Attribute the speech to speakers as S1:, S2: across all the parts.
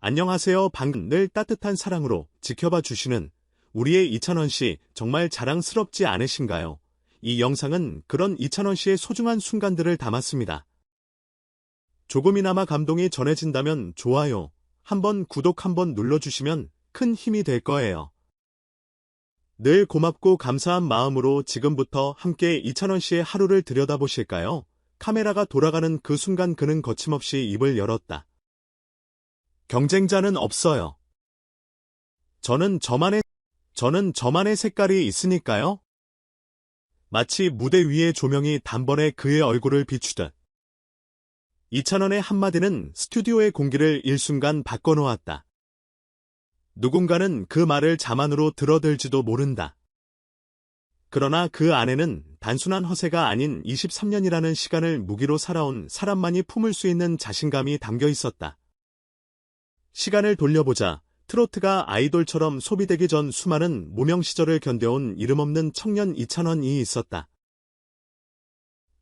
S1: 안녕하세요. 늘 따뜻한 사랑으로 지켜봐 주시는 우리의 이찬원 씨 정말 자랑스럽지 않으신가요? 이 영상은 그런 이찬원 씨의 소중한 순간들을 담았습니다. 조금이나마 감동이 전해진다면 좋아요, 한번 구독 한번 눌러주시면 큰 힘이 될 거예요. 늘 고맙고 감사한 마음으로 지금부터 함께 이찬원 씨의 하루를 들여다보실까요? 카메라가 돌아가는 그 순간 그는 거침없이 입을 열었다. 경쟁자는 없어요. 저는 저만의 색깔이 있으니까요. 마치 무대 위의 조명이 단번에 그의 얼굴을 비추듯. 이찬원의 한마디는 스튜디오의 공기를 일순간 바꿔놓았다. 누군가는 그 말을 자만으로 들어들지도 모른다. 그러나 그 안에는 단순한 허세가 아닌 23년이라는 시간을 무기로 살아온 사람만이 품을 수 있는 자신감이 담겨 있었다. 시간을 돌려보자 트로트가 아이돌처럼 소비되기 전 수많은 무명 시절을 견뎌온 이름 없는 청년 이찬원이 있었다.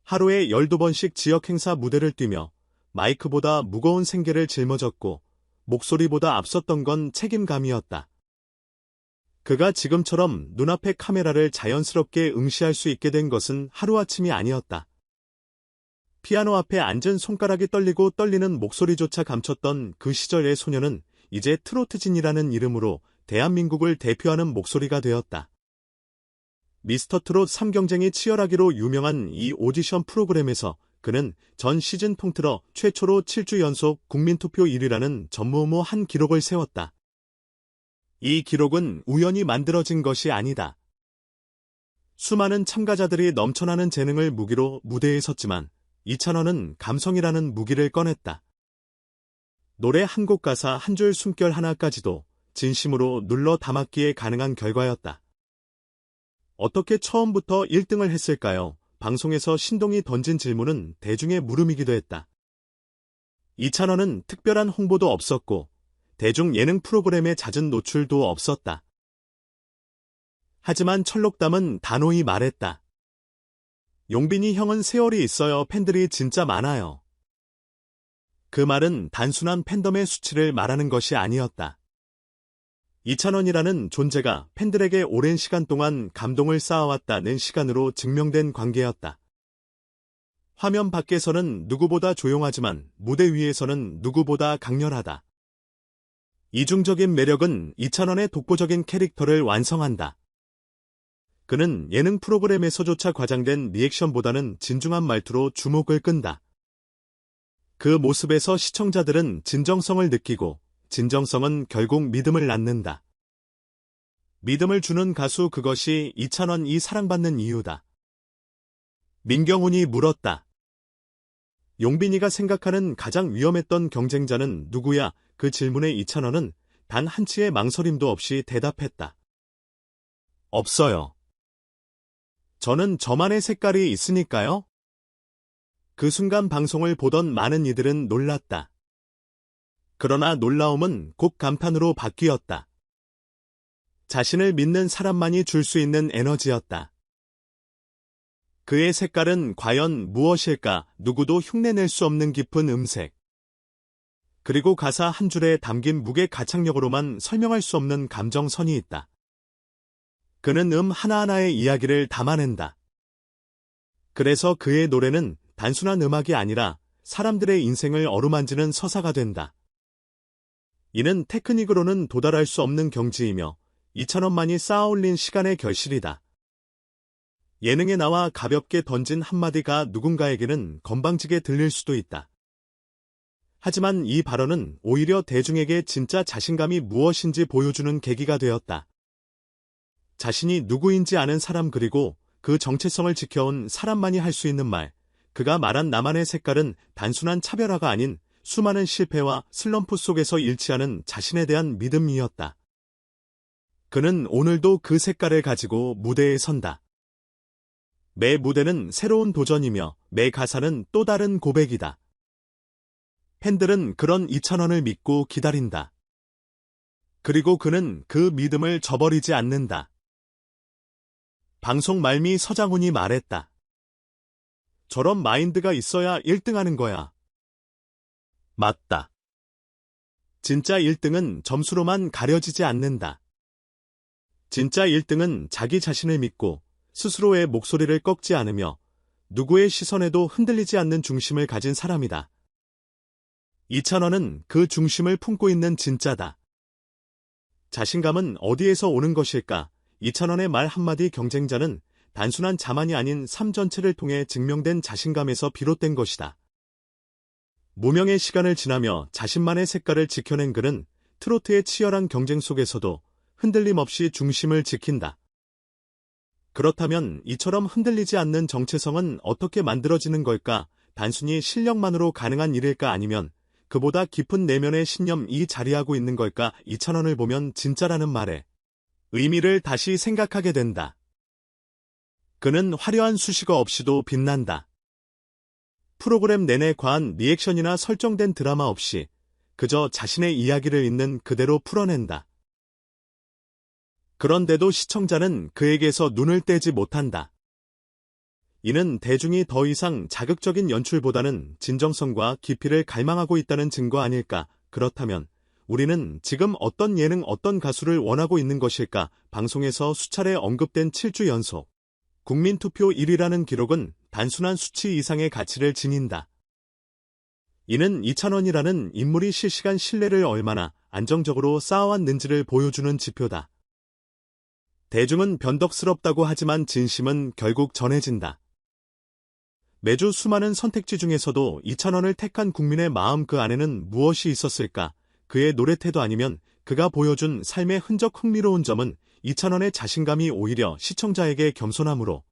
S1: 하루에 12번씩 지역 행사 무대를 뛰며 마이크보다 무거운 생계를 짊어졌고 목소리보다 앞섰던 건 책임감이었다. 그가 지금처럼 눈앞의 카메라를 자연스럽게 응시할 수 있게 된 것은 하루아침이 아니었다. 피아노 앞에 앉은 손가락이 떨리고 떨리는 목소리조차 감췄던 그 시절의 소녀는 이제 트로트진이라는 이름으로 대한민국을 대표하는 목소리가 되었다. 미스터 트롯 3경쟁이 치열하기로 유명한 이 오디션 프로그램에서 그는 전 시즌 통틀어 최초로 7주 연속 국민투표 1위라는 전무후무한 기록을 세웠다. 이 기록은 우연히 만들어진 것이 아니다. 수많은 참가자들이 넘쳐나는 재능을 무기로 무대에 섰지만 이찬원은 감성이라는 무기를 꺼냈다. 노래 한 곡 가사 한 줄 숨결 하나까지도 진심으로 눌러 담았기에 가능한 결과였다. 어떻게 처음부터 1등을 했을까요? 방송에서 신동이 던진 질문은 대중의 물음이기도 했다. 이찬원은 특별한 홍보도 없었고 대중 예능 프로그램에 잦은 노출도 없었다. 하지만 철록담은 단호히 말했다. 용빈이 형은 세월이 있어요. 팬들이 진짜 많아요. 그 말은 단순한 팬덤의 수치를 말하는 것이 아니었다. 이찬원이라는 존재가 팬들에게 오랜 시간 동안 감동을 쌓아왔다는 시간으로 증명된 관계였다. 화면 밖에서는 누구보다 조용하지만 무대 위에서는 누구보다 강렬하다. 이중적인 매력은 이찬원의 독보적인 캐릭터를 완성한다. 그는 예능 프로그램에서조차 과장된 리액션보다는 진중한 말투로 주목을 끈다. 그 모습에서 시청자들은 진정성을 느끼고 진정성은 결국 믿음을 낳는다. 믿음을 주는 가수, 그것이 이찬원이 사랑받는 이유다. 민경훈이 물었다. 용빈이가 생각하는 가장 위험했던 경쟁자는 누구야? 그 질문에 이찬원은 단 한치의 망설임도 없이 대답했다. 없어요. 저는 저만의 색깔이 있으니까요. 그 순간 방송을 보던 많은 이들은 놀랐다. 그러나 놀라움은 곧 감탄으로 바뀌었다. 자신을 믿는 사람만이 줄 수 있는 에너지였다. 그의 색깔은 과연 무엇일까? 누구도 흉내낼 수 없는 깊은 음색. 그리고 가사 한 줄에 담긴 무게 가창력으로만 설명할 수 없는 감정선이 있다. 그는 하나하나의 이야기를 담아낸다. 그래서 그의 노래는 단순한 음악이 아니라 사람들의 인생을 어루만지는 서사가 된다. 이는 테크닉으로는 도달할 수 없는 경지이며 이찬원만이 쌓아올린 시간의 결실이다. 예능에 나와 가볍게 던진 한마디가 누군가에게는 건방지게 들릴 수도 있다. 하지만 이 발언은 오히려 대중에게 진짜 자신감이 무엇인지 보여주는 계기가 되었다. 자신이 누구인지 아는 사람, 그리고 그 정체성을 지켜온 사람만이 할 수 있는 말. 그가 말한 나만의 색깔은 단순한 차별화가 아닌 수많은 실패와 슬럼프 속에서 잃지 않은 자신에 대한 믿음이었다. 그는 오늘도 그 색깔을 가지고 무대에 선다. 매 무대는 새로운 도전이며 매 가사는 또 다른 고백이다. 팬들은 그런 이찬원을 믿고 기다린다. 그리고 그는 그 믿음을 저버리지 않는다. 방송 말미 서장훈이 말했다. 저런 마인드가 있어야 1등하는 거야. 맞다. 진짜 1등은 점수로만 가려지지 않는다. 진짜 1등은 자기 자신을 믿고 스스로의 목소리를 꺾지 않으며 누구의 시선에도 흔들리지 않는 중심을 가진 사람이다. 이찬원은 그 중심을 품고 있는 진짜다. 자신감은 어디에서 오는 것일까? 이찬원의 말 한마디 경쟁자는 단순한 자만이 아닌 삶 전체를 통해 증명된 자신감에서 비롯된 것이다. 무명의 시간을 지나며 자신만의 색깔을 지켜낸 그는 트로트의 치열한 경쟁 속에서도 흔들림 없이 중심을 지킨다. 그렇다면 이처럼 흔들리지 않는 정체성은 어떻게 만들어지는 걸까? 단순히 실력만으로 가능한 일일까? 아니면 그보다 깊은 내면의 신념이 자리하고 있는 걸까? 이찬원을 보면 진짜라는 말에 의미를 다시 생각하게 된다. 그는 화려한 수식어 없이도 빛난다. 프로그램 내내 과한 리액션이나 설정된 드라마 없이 그저 자신의 이야기를 있는 그대로 풀어낸다. 그런데도 시청자는 그에게서 눈을 떼지 못한다. 이는 대중이 더 이상 자극적인 연출보다는 진정성과 깊이를 갈망하고 있다는 증거 아닐까? 그렇다면 우리는 지금 어떤 예능, 어떤 가수를 원하고 있는 것일까? 방송에서 수차례 언급된 7주 연속 국민투표 1위라는 기록은 단순한 수치 이상의 가치를 지닌다. 이는 이찬원이라는 인물이 실시간 신뢰를 얼마나 안정적으로 쌓아왔는지를 보여주는 지표다. 대중은 변덕스럽다고 하지만 진심은 결국 전해진다. 매주 수많은 선택지 중에서도 이찬원을 택한 국민의 마음, 그 안에는 무엇이 있었을까? 그의 노래 태도 아니면 그가 보여준 삶의 흔적. 흥미로운 점은 이찬원의 자신감이 오히려 시청자에게 겸손함으로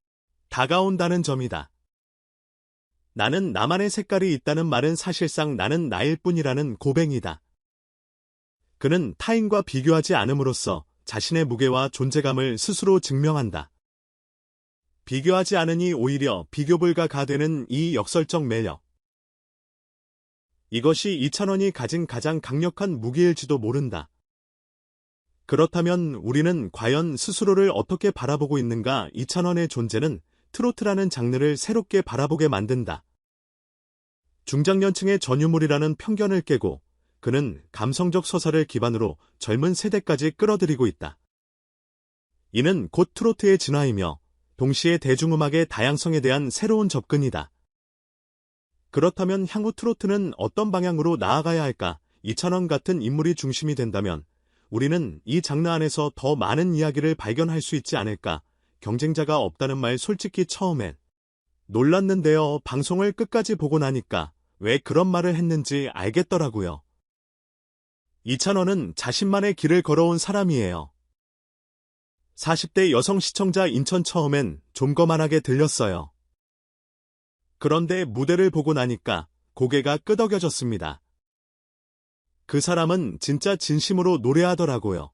S1: 다가온다는 점이다. 나는 나만의 색깔이 있다는 말은 사실상 나는 나일 뿐이라는 고백이다. 그는 타인과 비교하지 않음으로써 자신의 무게와 존재감을 스스로 증명한다. 비교하지 않으니 오히려 비교불가가 되는 이 역설적 매력. 이것이 이찬원이 가진 가장 강력한 무기일지도 모른다. 그렇다면 우리는 과연 스스로를 어떻게 바라보고 있는가? 이찬원의 존재는 트로트라는 장르를 새롭게 바라보게 만든다. 중장년층의 전유물이라는 편견을 깨고 그는 감성적 서사를 기반으로 젊은 세대까지 끌어들이고 있다. 이는 곧 트로트의 진화이며 동시에 대중음악의 다양성에 대한 새로운 접근이다. 그렇다면 향후 트로트는 어떤 방향으로 나아가야 할까? 이찬원 같은 인물이 중심이 된다면 우리는 이 장르 안에서 더 많은 이야기를 발견할 수 있지 않을까? 경쟁자가 없다는 말 솔직히 처음엔 놀랐는데요. 방송을 끝까지 보고 나니까 왜 그런 말을 했는지 알겠더라고요. 이찬원은 자신만의 길을 걸어온 사람이에요. 40대 여성 시청자 인천 처음엔 좀 거만하게 들렸어요. 그런데 무대를 보고 나니까 고개가 끄덕여졌습니다. 그 사람은 진짜 진심으로 노래하더라고요.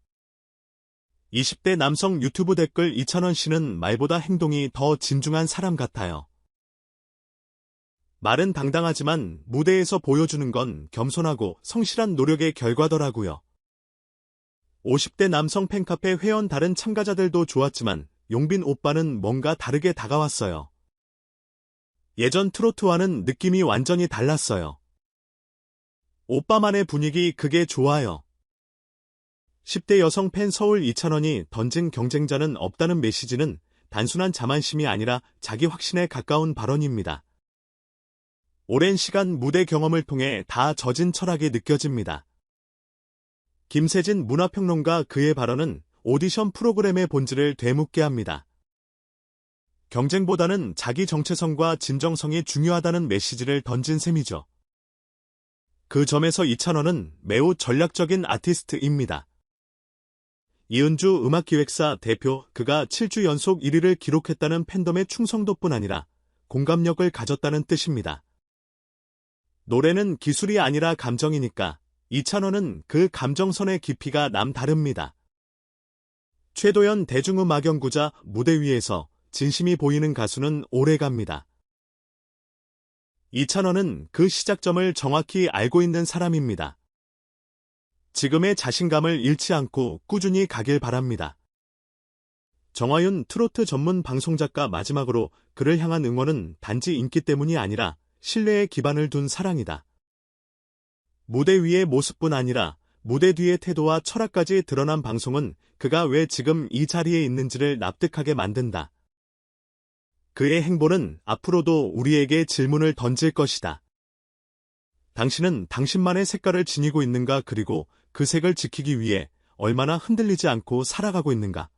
S1: 20대 남성 유튜브 댓글: 이찬원 씨는 말보다 행동이 더 진중한 사람 같아요. 말은 당당하지만 무대에서 보여주는 건 겸손하고 성실한 노력의 결과더라고요. 50대 남성 팬카페 회원: 다른 참가자들도 좋았지만 용빈 오빠는 뭔가 다르게 다가왔어요. 예전 트로트와는 느낌이 완전히 달랐어요. 오빠만의 분위기, 그게 좋아요. 10대 여성 팬: 서울 이찬원이 던진 경쟁자는 없다는 메시지는 단순한 자만심이 아니라 자기 확신에 가까운 발언입니다. 오랜 시간 무대 경험을 통해 다 젖은 철학이 느껴집니다. 김세진 문화평론가: 그의 발언은 오디션 프로그램의 본질을 되묻게 합니다. 경쟁보다는 자기 정체성과 진정성이 중요하다는 메시지를 던진 셈이죠. 그 점에서 이찬원은 매우 전략적인 아티스트입니다. 이은주 음악기획사 대표: 그가 7주 연속 1위를 기록했다는 팬덤의 충성도뿐 아니라 공감력을 가졌다는 뜻입니다. 노래는 기술이 아니라 감정이니까 이찬원은 그 감정선의 깊이가 남다릅니다. 최도연 대중음악 연구자: 무대 위에서 진심이 보이는 가수는 오래갑니다. 이찬원은 그 시작점을 정확히 알고 있는 사람입니다. 지금의 자신감을 잃지 않고 꾸준히 가길 바랍니다. 정화윤 트로트 전문 방송작가: 마지막으로 그를 향한 응원은 단지 인기 때문이 아니라 신뢰에 기반을 둔 사랑이다. 무대 위의 모습뿐 아니라 무대 뒤의 태도와 철학까지 드러난 방송은 그가 왜 지금 이 자리에 있는지를 납득하게 만든다. 그의 행보는 앞으로도 우리에게 질문을 던질 것이다. 당신은 당신만의 색깔을 지니고 있는가, 그리고 그 색을 지키기 위해 얼마나 흔들리지 않고 살아가고 있는가?